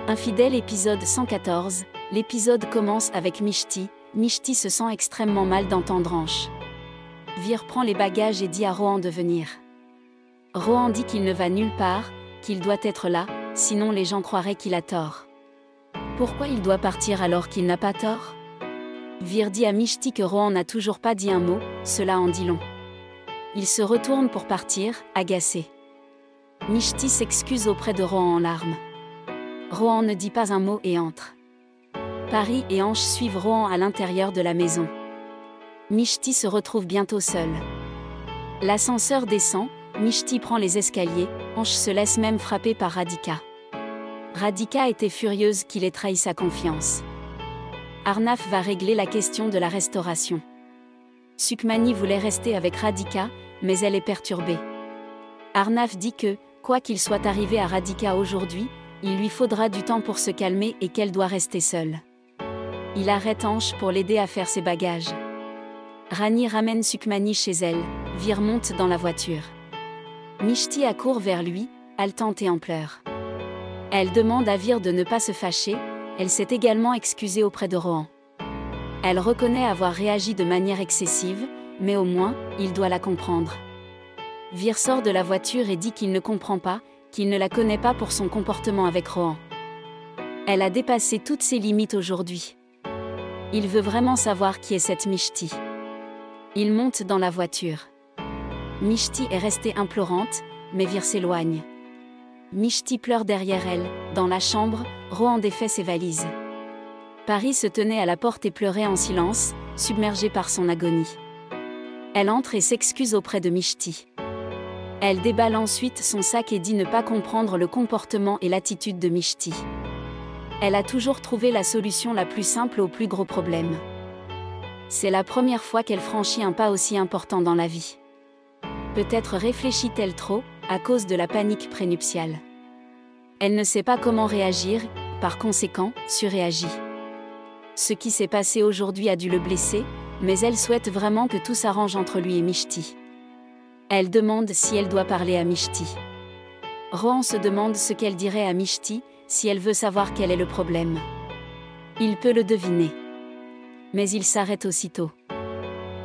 Infidèle épisode 114, l'épisode commence avec Mishti. Mishti se sent extrêmement mal d'entendre Ansh. Vir prend les bagages et dit à Rohan de venir. Rohan dit qu'il ne va nulle part, qu'il doit être là, sinon les gens croiraient qu'il a tort. Pourquoi il doit partir alors qu'il n'a pas tort? Vir dit à Mishti que Rohan n'a toujours pas dit un mot, cela en dit long. Il se retourne pour partir, agacé. Mishti s'excuse auprès de Rohan en larmes. Rohan ne dit pas un mot et entre. Pari et Ansh suivent Rohan à l'intérieur de la maison. Mishti se retrouve bientôt seul. L'ascenseur descend, Mishti prend les escaliers, Ansh se laisse même frapper par Radhika. Radhika était furieuse qu'il ait trahi sa confiance. Arnaf va régler la question de la restauration. Sukmani voulait rester avec Radhika, mais elle est perturbée. Arnaf dit que, quoi qu'il soit arrivé à Radhika aujourd'hui, il lui faudra du temps pour se calmer et qu'elle doit rester seule. Il arrête Ansh pour l'aider à faire ses bagages. Rani ramène Sukmani chez elle, Vir monte dans la voiture. Mishti accourt vers lui, haletante et en pleurs. Elle demande à Vir de ne pas se fâcher, elle s'est également excusée auprès de Rohan. Elle reconnaît avoir réagi de manière excessive, mais au moins, il doit la comprendre. Vir sort de la voiture et dit qu'il ne comprend pas, qu'il ne la connaît pas pour son comportement avec Rohan. Elle a dépassé toutes ses limites aujourd'hui. Il veut vraiment savoir qui est cette Mishti. Il monte dans la voiture. Mishti est restée implorante, mais Vir s'éloigne. Mishti pleure derrière elle, dans la chambre, Rohan défait ses valises. Pari se tenait à la porte et pleurait en silence, submergée par son agonie. Elle entre et s'excuse auprès de Mishti. Elle déballe ensuite son sac et dit ne pas comprendre le comportement et l'attitude de Mishti. Elle a toujours trouvé la solution la plus simple au plus gros problème. C'est la première fois qu'elle franchit un pas aussi important dans la vie. Peut-être réfléchit-elle trop, à cause de la panique prénuptiale. Elle ne sait pas comment réagir, par conséquent, surréagit. Ce qui s'est passé aujourd'hui a dû le blesser, mais elle souhaite vraiment que tout s'arrange entre lui et Mishti. Elle demande si elle doit parler à Mishti. Rohan se demande ce qu'elle dirait à Mishti, si elle veut savoir quel est le problème. Il peut le deviner. Mais il s'arrête aussitôt.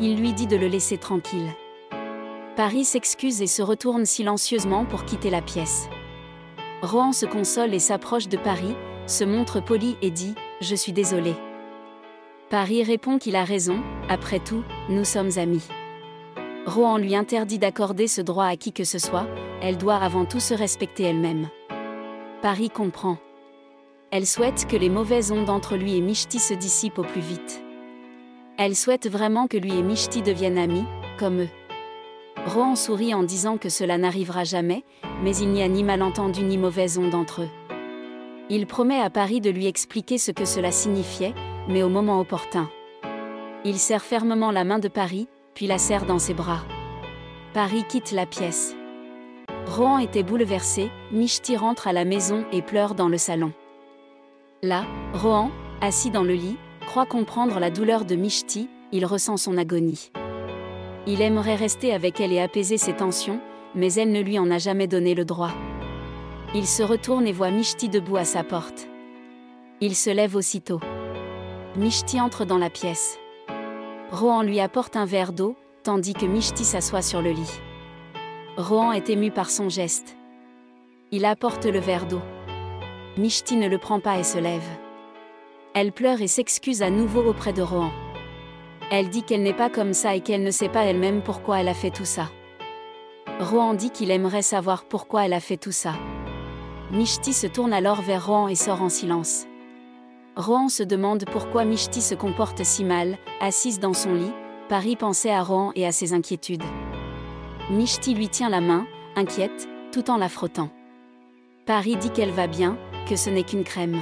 Il lui dit de le laisser tranquille. Pari s'excuse et se retourne silencieusement pour quitter la pièce. Rohan se console et s'approche de Pari, se montre poli et dit « Je suis désolé ». Pari répond qu'il a raison, après tout, nous sommes amis. Rohan lui interdit d'accorder ce droit à qui que ce soit, elle doit avant tout se respecter elle-même. Pari comprend. Elle souhaite que les mauvaises ondes entre lui et Mishti se dissipent au plus vite. Elle souhaite vraiment que lui et Mishti deviennent amis, comme eux. Rohan sourit en disant que cela n'arrivera jamais, mais il n'y a ni malentendu ni mauvaise onde entre eux. Il promet à Pari de lui expliquer ce que cela signifiait, mais au moment opportun. Il serre fermement la main de Pari, puis la serre dans ses bras. Pari quitte la pièce. Rohan était bouleversé, Mishti rentre à la maison et pleure dans le salon. Là, Rohan, assis dans le lit, croit comprendre la douleur de Mishti, il ressent son agonie. Il aimerait rester avec elle et apaiser ses tensions, mais elle ne lui en a jamais donné le droit. Il se retourne et voit Mishti debout à sa porte. Il se lève aussitôt. Mishti entre dans la pièce. Rohan lui apporte un verre d'eau, tandis que Mishti s'assoit sur le lit. Rohan est ému par son geste. Il apporte le verre d'eau. Mishti ne le prend pas et se lève. Elle pleure et s'excuse à nouveau auprès de Rohan. Elle dit qu'elle n'est pas comme ça et qu'elle ne sait pas elle-même pourquoi elle a fait tout ça. Rohan dit qu'il aimerait savoir pourquoi elle a fait tout ça. Mishti se tourne alors vers Rohan et sort en silence. Rohan se demande pourquoi Mishti se comporte si mal, assise dans son lit. Pari pensait à Rohan et à ses inquiétudes. Mishti lui tient la main, inquiète, tout en la frottant. Pari dit qu'elle va bien, que ce n'est qu'une crème.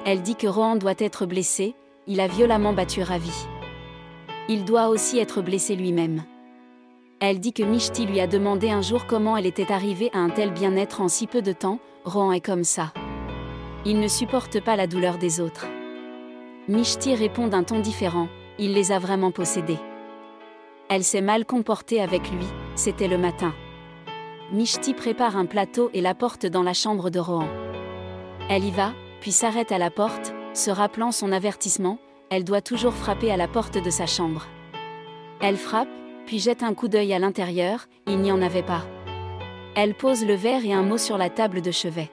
Elle dit que Rohan doit être blessé, il a violemment battu Ravi. Il doit aussi être blessé lui-même. Elle dit que Mishti lui a demandé un jour comment elle était arrivée à un tel bien-être en si peu de temps, Rohan est comme ça. Il ne supporte pas la douleur des autres. Mishti répond d'un ton différent, il les a vraiment possédés. Elle s'est mal comportée avec lui, c'était le matin. Mishti prépare un plateau et l'apporte dans la chambre de Rohan. Elle y va, puis s'arrête à la porte, se rappelant son avertissement, elle doit toujours frapper à la porte de sa chambre. Elle frappe, puis jette un coup d'œil à l'intérieur, il n'y en avait pas. Elle pose le verre et un mot sur la table de chevet.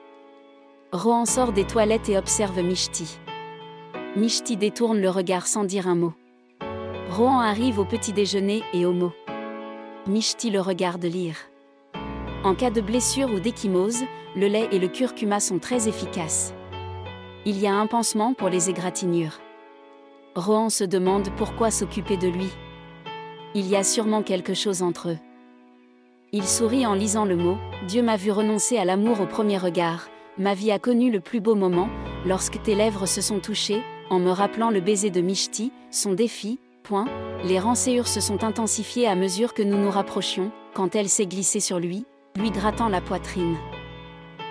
Rohan sort des toilettes et observe Mishti. Mishti détourne le regard sans dire un mot. Rohan arrive au petit déjeuner et au mot. Mishti le regarde lire. En cas de blessure ou d'échymose, le lait et le curcuma sont très efficaces. Il y a un pansement pour les égratignures. Rohan se demande pourquoi s'occuper de lui. Il y a sûrement quelque chose entre eux. Il sourit en lisant le mot « Dieu m'a vu renoncer à l'amour au premier regard, ma vie a connu le plus beau moment, lorsque tes lèvres se sont touchées, en me rappelant le baiser de Mishti, son défi, point, les rançures se sont intensifiées à mesure que nous nous rapprochions, quand elle s'est glissée sur lui, lui grattant la poitrine.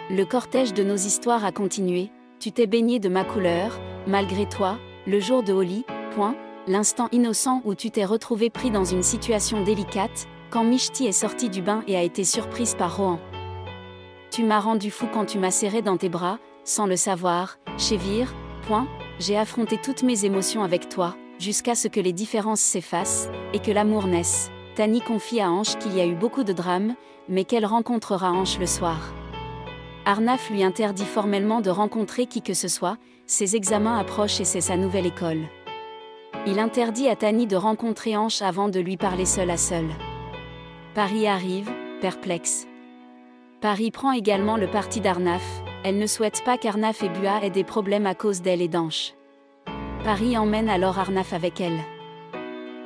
Le cortège de nos histoires a continué, tu t'es baigné de ma couleur, malgré toi, le jour de Holi, point, l'instant innocent où tu t'es retrouvé pris dans une situation délicate, quand Mishti est sortie du bain et a été surprise par Rohan. Tu m'as rendu fou quand tu m'as serré dans tes bras, sans le savoir, Chévir, point, j'ai affronté toutes mes émotions avec toi, jusqu'à ce que les différences s'effacent, et que l'amour naisse. Tani confie à Anche qu'il y a eu beaucoup de drames, mais qu'elle rencontrera Anche le soir. Arnaf lui interdit formellement de rencontrer qui que ce soit, ses examens approchent et c'est sa nouvelle école. Il interdit à Tani de rencontrer Anche avant de lui parler seul à seul. Pari arrive, perplexe. Pari prend également le parti d'Arnaf, elle ne souhaite pas qu'Arnaf et Bua aient des problèmes à cause d'elle et d'Anche. Pari emmène alors Arnaf avec elle.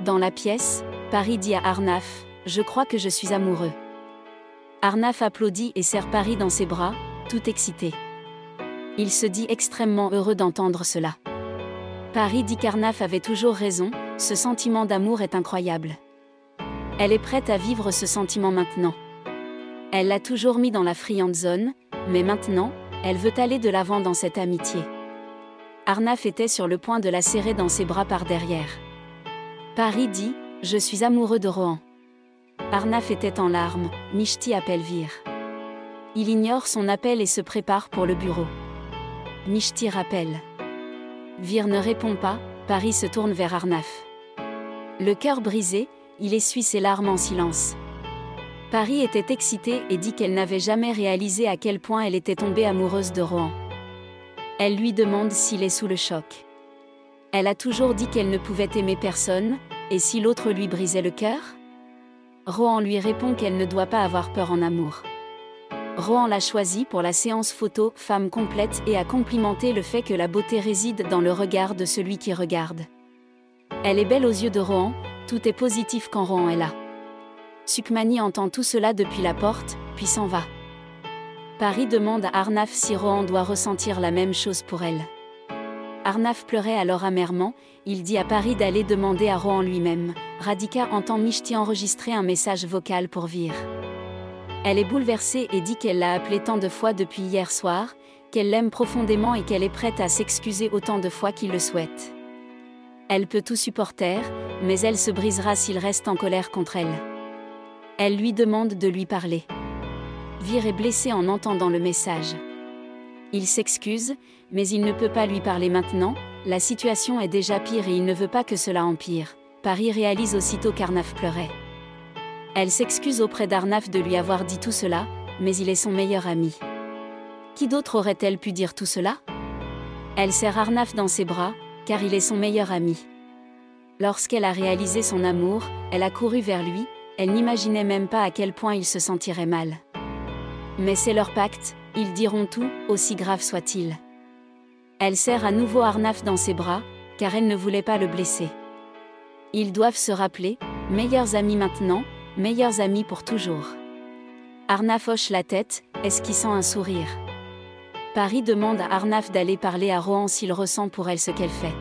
Dans la pièce, Pari dit à Arnaf, « Je crois que je suis amoureux ». Arnaf applaudit et serre Pari dans ses bras, tout excité. Il se dit extrêmement heureux d'entendre cela. Pari dit qu'Arnaf avait toujours raison, ce sentiment d'amour est incroyable. Elle est prête à vivre ce sentiment maintenant. Elle l'a toujours mis dans la friand zone, mais maintenant, elle veut aller de l'avant dans cette amitié. Arnaf était sur le point de la serrer dans ses bras par derrière. Pari dit, « Je suis amoureux de Rohan ». Arnaf était en larmes, Mishti appelle Vir. Il ignore son appel et se prépare pour le bureau. Mishti rappelle. Vir ne répond pas, Pari se tourne vers Arnaf. Le cœur brisé, il essuie ses larmes en silence. Pari était excitée et dit qu'elle n'avait jamais réalisé à quel point elle était tombée amoureuse de Rohan. Elle lui demande s'il est sous le choc. Elle a toujours dit qu'elle ne pouvait aimer personne, et si l'autre lui brisait le cœur ? Rohan lui répond qu'elle ne doit pas avoir peur en amour. Rohan l'a choisie pour la séance photo « Femme complète » et a complimenté le fait que la beauté réside dans le regard de celui qui regarde. Elle est belle aux yeux de Rohan, tout est positif quand Rohan est là. Sukmani entend tout cela depuis la porte, puis s'en va. Pari demande à Arnaf si Rohan doit ressentir la même chose pour elle. Arnaf pleurait alors amèrement, il dit à Pari d'aller demander à Rohan lui-même. Radhika entend Mishti enregistrer un message vocal pour Vir. Elle est bouleversée et dit qu'elle l'a appelé tant de fois depuis hier soir, qu'elle l'aime profondément et qu'elle est prête à s'excuser autant de fois qu'il le souhaite. Elle peut tout supporter, mais elle se brisera s'il reste en colère contre elle. Elle lui demande de lui parler. Vir est blessé en entendant le message. Il s'excuse, mais il ne peut pas lui parler maintenant, la situation est déjà pire et il ne veut pas que cela empire. Pari réalise aussitôt qu'Arnaf pleurait. Elle s'excuse auprès d'Arnaf de lui avoir dit tout cela, mais il est son meilleur ami. Qui d'autre aurait-elle pu dire tout cela ? Elle serre Arnaf dans ses bras, car il est son meilleur ami. Lorsqu'elle a réalisé son amour, elle a couru vers lui, elle n'imaginait même pas à quel point il se sentirait mal. Mais c'est leur pacte, ils diront tout, aussi grave soit-il. Elle serre à nouveau Arnaf dans ses bras, car elle ne voulait pas le blesser. Ils doivent se rappeler, meilleurs amis maintenant, meilleurs amis pour toujours. Arnaf hoche la tête, esquissant un sourire. Pari demande à Arnaf d'aller parler à Rohan s'il ressent pour elle ce qu'elle fait.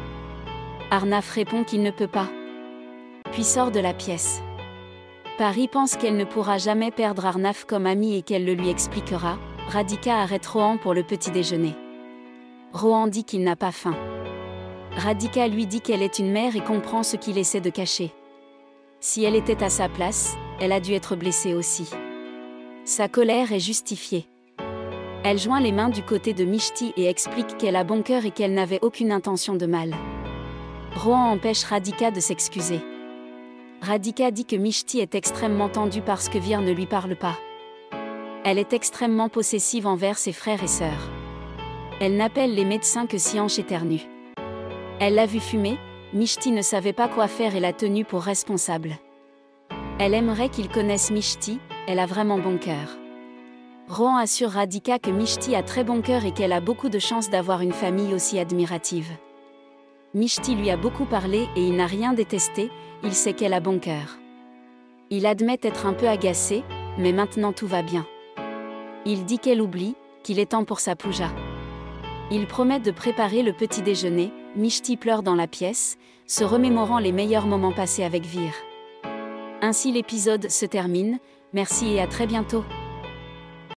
Arnaf répond qu'il ne peut pas. Puis sort de la pièce. Pari pense qu'elle ne pourra jamais perdre Arnaf comme ami et qu'elle le lui expliquera. Radhika arrête Rohan pour le petit déjeuner. Rohan dit qu'il n'a pas faim. Radhika lui dit qu'elle est une mère et comprend ce qu'il essaie de cacher. Si elle était à sa place, elle a dû être blessée aussi. Sa colère est justifiée. Elle joint les mains du côté de Mishti et explique qu'elle a bon cœur et qu'elle n'avait aucune intention de mal. Rohan empêche Radhika de s'excuser. Radhika dit que Mishti est extrêmement tendue parce que Vir ne lui parle pas. Elle est extrêmement possessive envers ses frères et sœurs. Elle n'appelle les médecins que si Anche éternue. Elle l'a vu fumer, Mishti ne savait pas quoi faire et l'a tenue pour responsable. Elle aimerait qu'il connaisse Mishti, elle a vraiment bon cœur. Rohan assure Radhika que Mishti a très bon cœur et qu'elle a beaucoup de chance d'avoir une famille aussi admirative. Mishti lui a beaucoup parlé et il n'a rien détesté, il sait qu'elle a bon cœur. Il admet être un peu agacé, mais maintenant tout va bien. Il dit qu'elle oublie, qu'il est temps pour sa puja. Il promet de préparer le petit déjeuner, Mishti pleure dans la pièce, se remémorant les meilleurs moments passés avec Vir. Ainsi l'épisode se termine, merci et à très bientôt.